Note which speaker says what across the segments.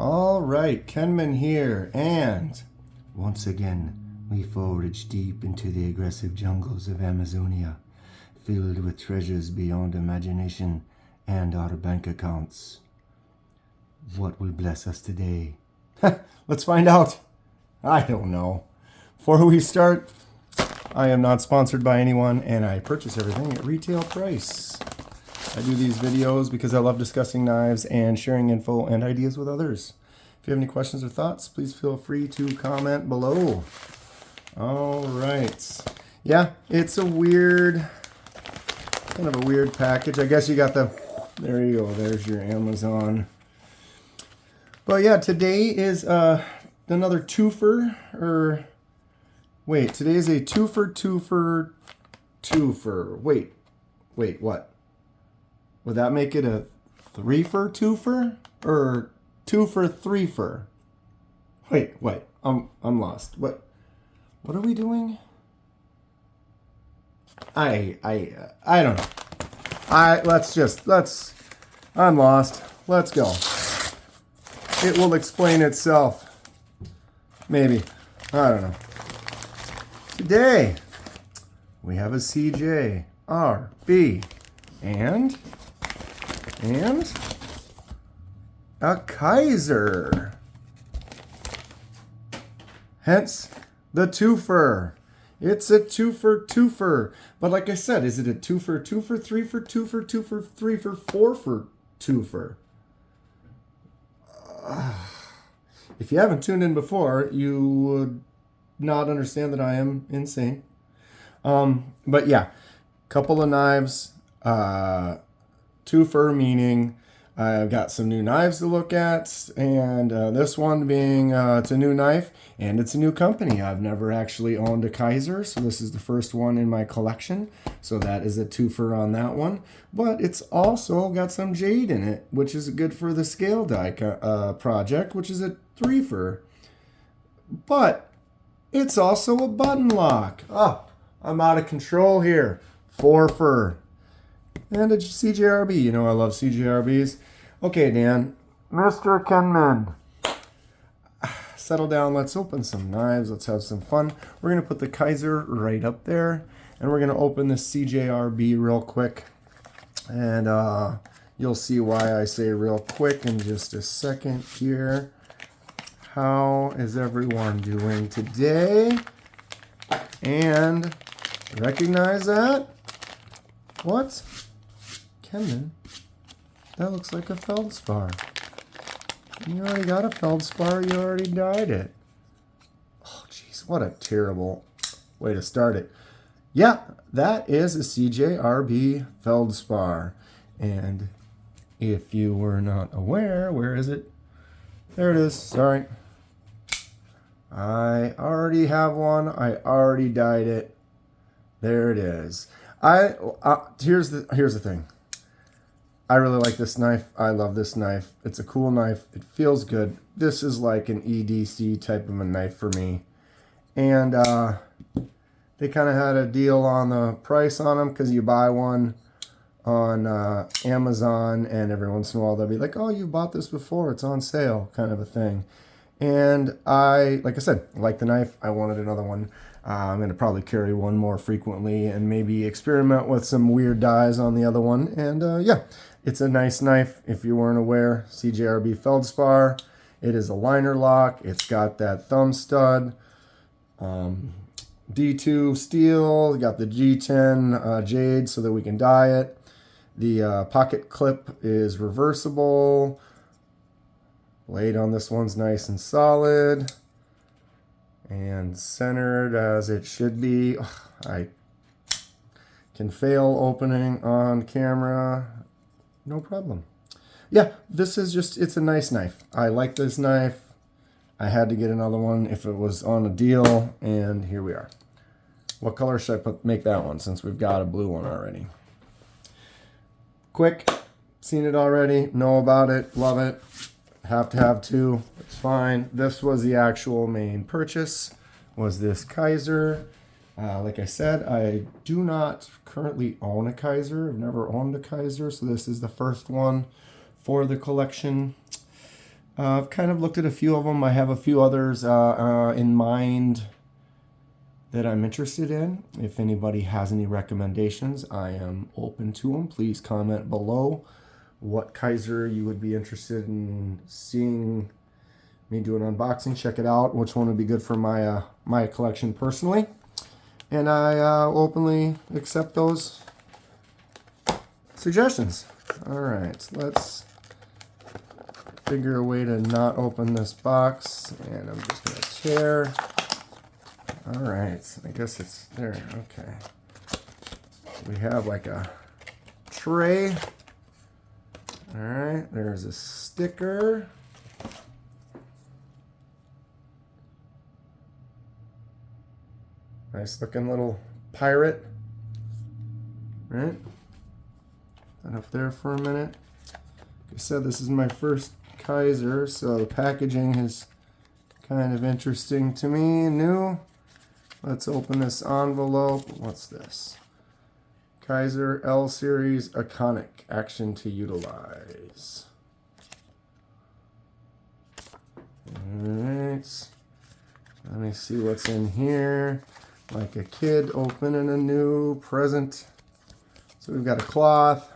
Speaker 1: All right, Kenman here, and once again, we forage deep into the aggressive jungles of Amazonia, filled with treasures beyond imagination and our bank accounts. What will bless us today? Let's find out. I don't know. Before we start, I am not sponsored by anyone, and I purchase everything at retail price. I do these videos because I love discussing knives and sharing info and ideas with others. If you have any questions or thoughts, please feel free to comment below. All right. Yeah, it's a weird, kind of a weird package. I guess you got there you go. There's your Amazon. But yeah, today is another twofer, today is a twofer. Wait, what? Would that make it a three-fer twofer or two-fer three-fer? Wait, I'm lost. What are we doing? I don't know. I'm lost. Let's go. It will explain itself. Maybe. I don't know. Today we have a CJRB and a Kizer. Hence the twofer. It's a twofer. But like I said, is it a twofer, three-fer, twofer, three-fer, four-fer, twofer? If you haven't tuned in before, you would not understand that I am insane. But yeah, couple of knives. Twofer meaning I've got some new knives to look at, and this one being it's a new knife and it's a new company. I've never actually owned a Kizer, so this is the first one in my collection, so that is a twofer on that one. But it's also got some jade in it, which is good for the scale die project, which is a threefer. But it's also a button lock. Oh, I'm out of control here. Fourfer. And a CJRB. You know I love CJRBs. Okay, Dan. Mr. Kenman. Settle down. Let's open some knives. Let's have some fun. We're going to put the Kizer right up there. And we're going to open this CJRB real quick. And you'll see why I say real quick in just a second here. How is everyone doing today? And recognize that? What? Kenman, that looks like a feldspar. You already got a feldspar, you already dyed it. Oh, jeez, what a terrible way to start it. Yeah, that is a CJRB feldspar. And if you were not aware, where is it? There it is, sorry. I already have one, I already dyed it. There it is. Here's the thing. I really like this knife. I love this knife. It's a cool knife. It feels good. This is like an EDC type of a knife for me. And they kind of had a deal on the price on them because you buy one on Amazon and every once in a while they'll be like, oh, you bought this before. It's on sale kind of a thing. And like I said, I like the knife. I wanted another one. I'm going to probably carry one more frequently and maybe experiment with some weird dyes on the other one. And yeah, it's a nice knife. If you weren't aware, CJRB feldspar. It is a liner lock. It's got that thumb stud. D2 steel. Got the G10 jade so that we can dye it. The pocket clip is reversible. Blade on this one's nice and solid. And centered as it should be. Ugh, I can fail opening on camera. No problem. Yeah, this is just, it's a nice knife. I like this knife. I had to get another one if it was on a deal, and here we are. What color should I make that one since we've got a blue one already? Quick, seen it already, know about it, love it. Have to have two, it's fine. This was the actual main purchase, was this Kizer. Like I said, I do not currently own a Kizer. I've never owned a Kizer, so this is the first one for the collection. I've kind of looked at a few of them. I have a few others in mind that I'm interested in. If anybody has any recommendations, I am open to them. Please comment below what Kizer you would be interested in seeing me do an unboxing. Check it out. Which one would be good for my my collection personally? And I openly accept those suggestions. All right, let's figure a way to not open this box, and I'm just gonna tear. All right, I guess it's there. Okay, we have like a tray. All right, there's a sticker. Nice looking little pirate. Right? And up there for a minute. Like I said, this is my first Kizer, so the packaging is kind of interesting to me, new. Let's open this envelope. What's this? Kizer L Series Iconic Action to Utilize. Alright. Let me see what's in here. Like a kid opening a new present. So we've got a cloth.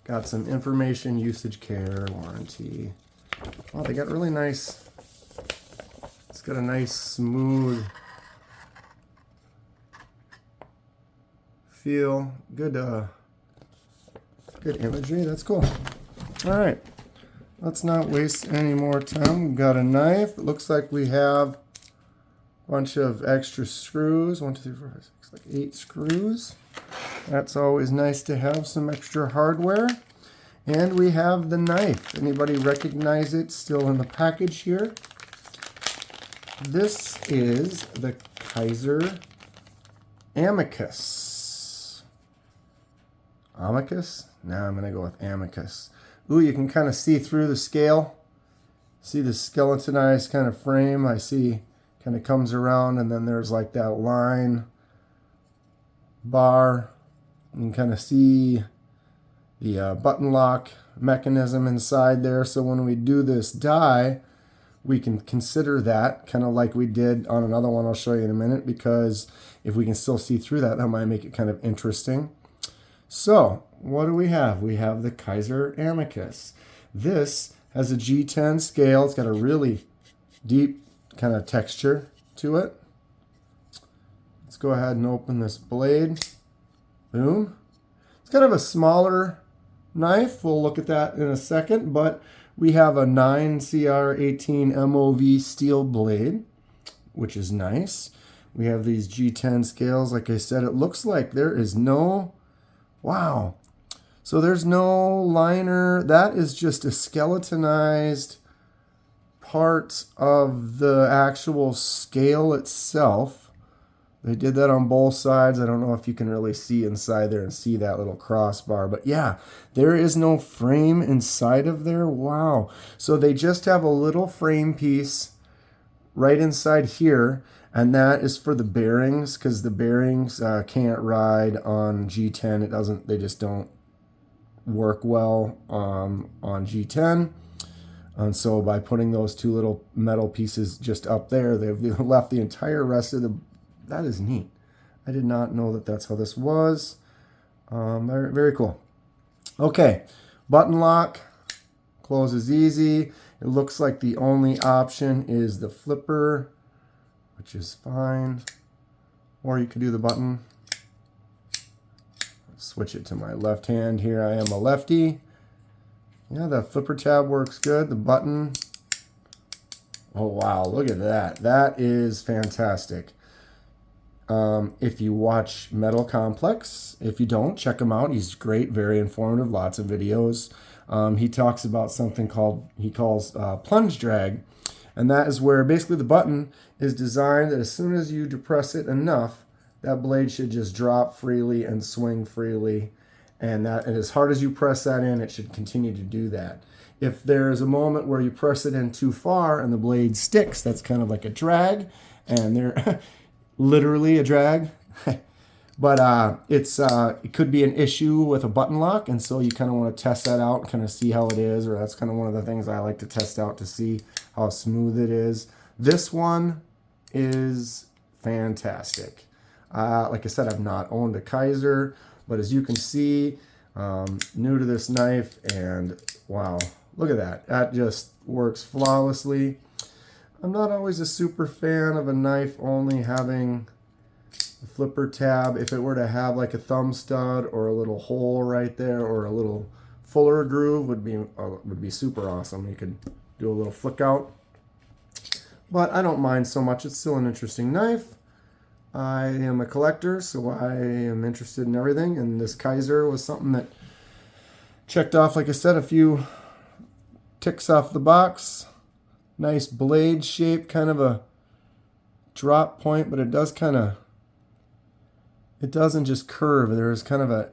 Speaker 1: Got some information, usage, care, warranty. Oh, they got really nice. It's got a nice smooth feel. Good good imagery. That's cool. All right. Let's not waste any more time. We've got a knife. It looks like we have a bunch of extra screws. 1, 2, 3, 4, 5, 6, like 8 screws. That's always nice to have some extra hardware. And we have the knife. Anybody recognize it still in the package here? This is the Kizer Amicus. Amicus? Now I'm going to go with Amicus. Ooh, you can kind of see through the scale. See the skeletonized kind of frame. I see kind of comes around, and then there's like that line bar. You can kind of see the button lock mechanism inside there. So when we do this die, we can consider that kind of like we did on another one I'll show you in a minute, because if we can still see through that, that might make it kind of interesting. So what do we have? We have the Kizer Amicus. This has a G10 scale. It's got a really deep kind of texture to it. Let's go ahead and open this blade. Boom. It's kind of a smaller knife. We'll look at that in a second, but we have a 9CR18 MOV steel blade, which is nice. We have these G10 scales. Like I said, it looks like there is no, wow. So there's no liner. That is just a skeletonized part of the actual scale itself. They did that on both sides. I don't know if you can really see inside there and see that little crossbar. But yeah, there is no frame inside of there. Wow. So they just have a little frame piece right inside here. And that is for the bearings, because the bearings can't ride on G10. It doesn't. They just don't work well on G10. And so by putting those two little metal pieces just up there, they've left the entire rest of the... That is neat. I did not know that that's how this was. Very, very cool. Okay, button lock. Closes easy. It looks like the only option is the flipper, which is fine. Or you could do the button. Switch it to my left hand here. I am a lefty. Yeah, the flipper tab works good. The button. Oh, wow. Look at that. That is fantastic. If you watch Metal Complex, if you don't, check him out. He's great, very informative, lots of videos. He talks about something he calls plunge drag. And that is where basically the button is designed that as soon as you depress it enough, that blade should just drop freely and swing freely. And as hard as you press that in, it should continue to do that. If there is a moment where you press it in too far and the blade sticks, that's kind of like a drag. And they're literally a drag. But it could be an issue with a button lock, and so you kind of want to test that out, kind of see how it is, or that's kind of one of the things I like to test out to see how smooth it is. This one is fantastic. Like I said, I've not owned a Kizer, but as you can see, new to this knife, and wow, look at that. That just works flawlessly. I'm not always a super fan of a knife only having a flipper tab. If it were to have like a thumb stud or a little hole right there or a little fuller groove would be super awesome. You could do a little flick out. But I don't mind so much. It's still an interesting knife. I am a collector, so I am interested in everything. And this Kizer was something that checked off, like I said, a few ticks off the box. Nice blade shape, kind of a drop point, but it doesn't just curve. There's kind of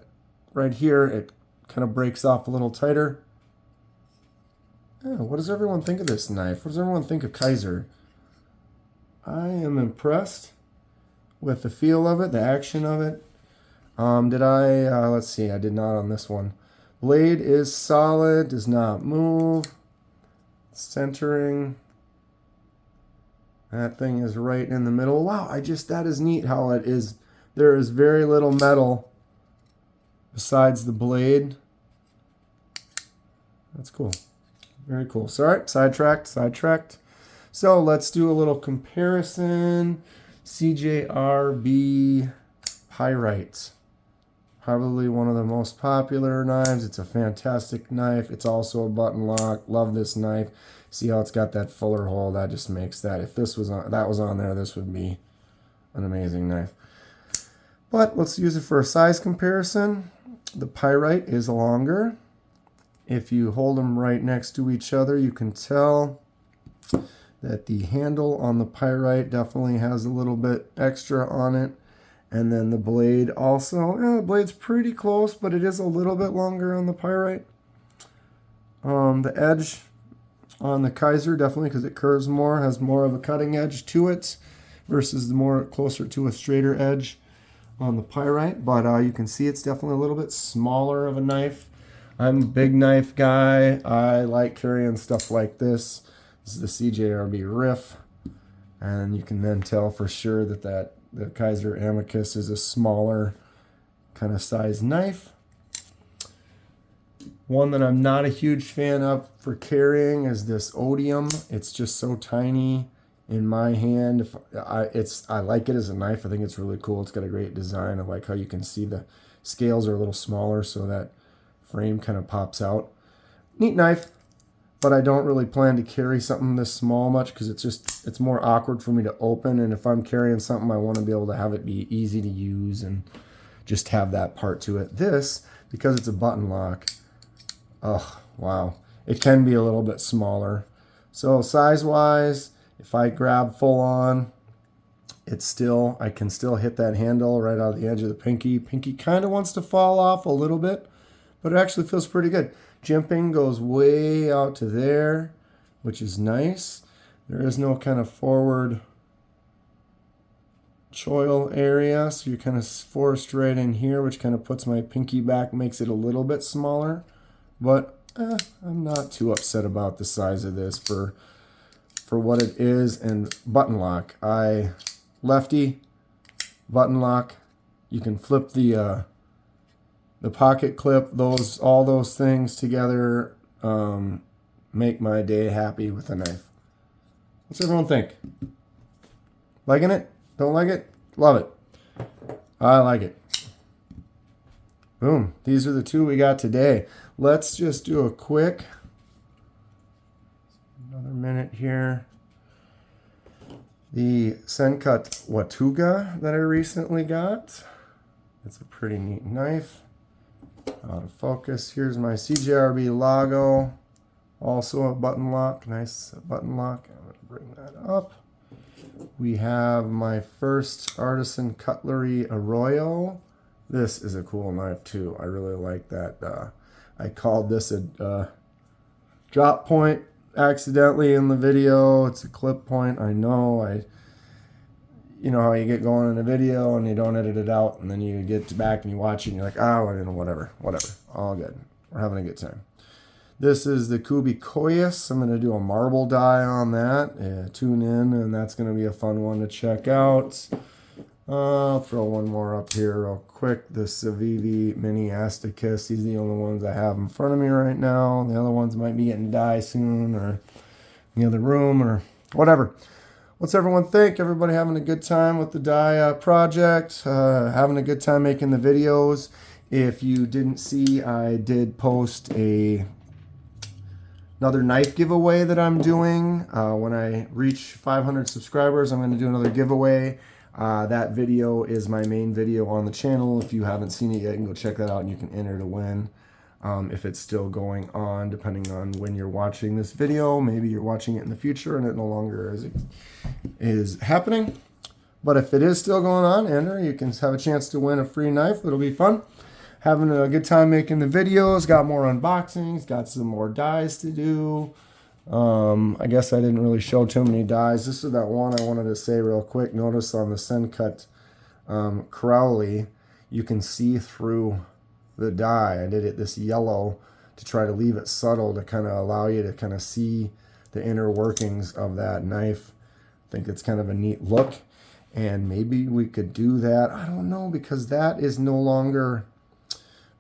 Speaker 1: right here, it kind of breaks off a little tighter. Yeah, what does everyone think of this knife? What does everyone think of Kizer? I am impressed with the feel of it, the action of it. Let's see, I did not on this one. Blade is solid, does not move. Centering. That thing is right in the middle. Wow, that is neat how it is. There is very little metal besides the blade. That's cool. Very cool. Sorry, sidetracked. So let's do a little comparison. CJRB Pyrite. Probably one of the most popular knives. It's a fantastic knife. It's also a button lock. Love this knife. See how it's got that fuller hole? That just makes that. If that was on there, this would be an amazing knife. But let's use it for a size comparison. The Pyrite is longer. If you hold them right next to each other, you can tell that the handle on the Pyrite definitely has a little bit extra on it. And then the blade also, the blade's pretty close, but it is a little bit longer on the Pyrite. The edge on the Kizer, definitely because it curves more, has more of a cutting edge to it versus the more closer to a straighter edge on the Pyrite. But you can see it's definitely a little bit smaller of a knife. I'm a big knife guy. I like carrying stuff like this. This is the CJRB Riff. And you can then tell for sure that the Kizer Amicus is a smaller kind of size knife. One that I'm not a huge fan of for carrying is this Odium. It's just so tiny in my hand. I like it as a knife. I think it's really cool. It's got a great design. I like how you can see the scales are a little smaller so that frame kind of pops out. Neat knife, but I don't really plan to carry something this small much because it's more awkward for me to open. And if I'm carrying something, I want to be able to have it be easy to use and just have that part to it. This, because it's a button lock, oh, wow. It can be a little bit smaller. So size-wise, if I grab full on, I can still hit that handle right out of the edge of the pinky. Pinky kind of wants to fall off a little bit, but it actually feels pretty good. Jimping goes way out to there, which is nice. There is no kind of forward choil area, so you're kind of forced right in here, which kind of puts my pinky back, makes it a little bit smaller. But I'm not too upset about the size of this for what it is. And button lock, lefty button lock. You can flip the pocket clip. All those things together make my day happy with a knife. What's everyone think? Liking it? Don't like it? Love it. I like it. Boom. These are the two we got today. Let's just do a quick, another minute here. The Sencut Watuga that I recently got. It's a pretty neat knife. Out of focus. Here's my CJRB logo. Also a button lock. Nice button lock. I'm going to bring that up. We have my first Artisan Cutlery Arroyo. This is a cool knife too. I really like that. I called this a drop point accidentally in the video. It's a clip point. I know. you know how you get going in a video and you don't edit it out, and then you get back and you watch it and you're like, oh, whatever, all good. We're having a good time. This is the Kubikoyas. I'm going to do a marble die on that. Tune in, and that's going to be a fun one to check out. I'll throw one more up here real quick. The Civivi Mini Asticus. These are the only ones I have in front of me right now. The other ones might be getting die soon, or in the other room, or whatever. What's everyone think? Everybody having a good time with the die project? Having a good time making the videos? If you didn't see, I did post another knife giveaway that I'm doing. When I reach 500 subscribers, I'm going to do another giveaway. That video is my main video on the channel. If you haven't seen it yet, you can go check that out and you can enter to win. If it's still going on, depending on when you're watching this video. Maybe you're watching it in the future and it no longer is happening. But if it is still going on, enter. You can have a chance to win a free knife. It'll be fun. Having a good time making the videos. Got more unboxings. Got some more dies to do. I guess I didn't really show too many dies. This is that one I wanted to say real quick. Notice on the Sencut Crowley, you can see through the die. I did it this yellow to try to leave it subtle to kind of allow you to kind of see the inner workings of that knife. I think it's kind of a neat look. And maybe we could do that. I don't know, because that is no longer...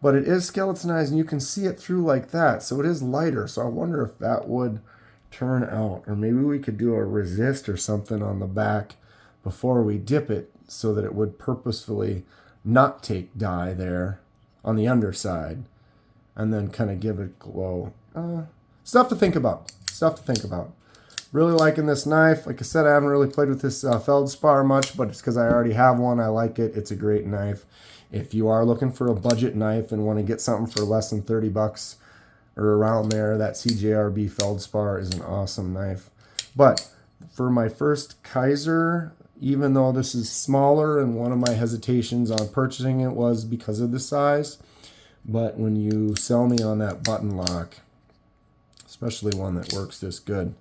Speaker 1: But it is skeletonized, and you can see it through like that. So it is lighter. So I wonder if that would turn out. Or maybe we could do a resist or something on the back before we dip it so that it would purposefully not take dye there on the underside. And then kind of give it glow. Stuff to think about. Really liking this knife. Like I said, I haven't really played with this feldspar much, but it's because I already have one. I like it. It's a great knife. If you are looking for a budget knife and want to get something for less than 30 bucks or around there, that CJRB feldspar is an awesome knife. But for my first Kizer, even though this is smaller, and one of my hesitations on purchasing it was because of the size, but when you sell me on that button lock, especially one that works this good,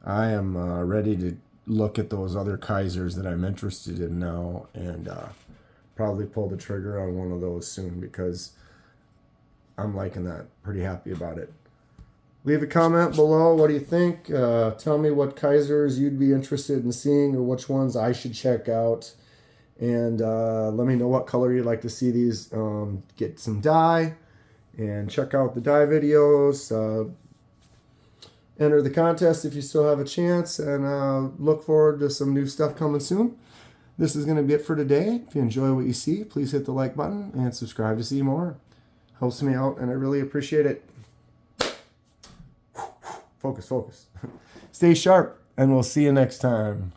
Speaker 1: I am ready to look at those other Kizers that I'm interested in now, and probably pull the trigger on one of those soon, because I'm liking that. Pretty happy about it. Leave a comment below. What do you think? Tell me what Kizers you'd be interested in seeing, or which ones I should check out. And let me know what color you'd like to see these get some dye. And check out the dye videos. Enter the contest if you still have a chance. And look forward to some new stuff coming soon. This is going to be it for today. If you enjoy what you see, please hit the like button and subscribe to see more. Helps me out, and I really appreciate it. Focus. Stay sharp, and we'll see you next time.